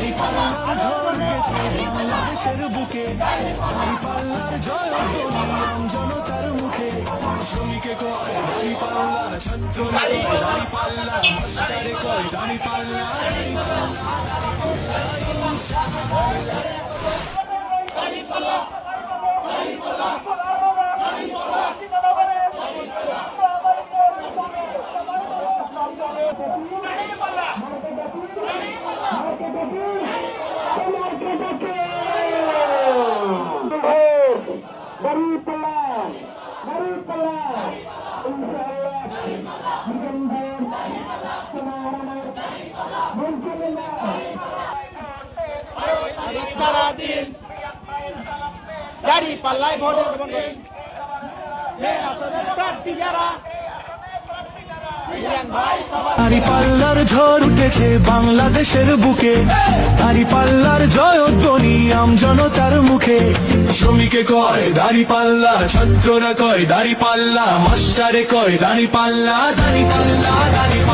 দাঁড়িপাল্লার ঝড় উঠেছে বাংলাদেশের বুকে, দাঁড়িপাল্লার জয়ধ্বনি জনতার মুখে। শ্রমিকে কয় দাঁড়িপাল্লা, ছাত্ররা কয় দাঁড়িপাল্লা, মাস্টারে কয় দাঁড়িপাল্লা, সারাদিন দাঁড়িপাল্লায় ভোটের প্রার্থী যারা দাঁড়িপাল্লার ঝড় উঠেছে বাংলাদেশের বুকে, দাঁড়িপাল্লার জয়ধ্বনি জনতার মুখে। শ্রমিকে কয় দাঁড়িপাল্লা, ছাত্ররা কয় দাঁড়িপাল্লা, মাস্টারে কয় দাঁড়িপাল্লা, দাঁড়িপাল্লা, দাঁড়িপাল্লা।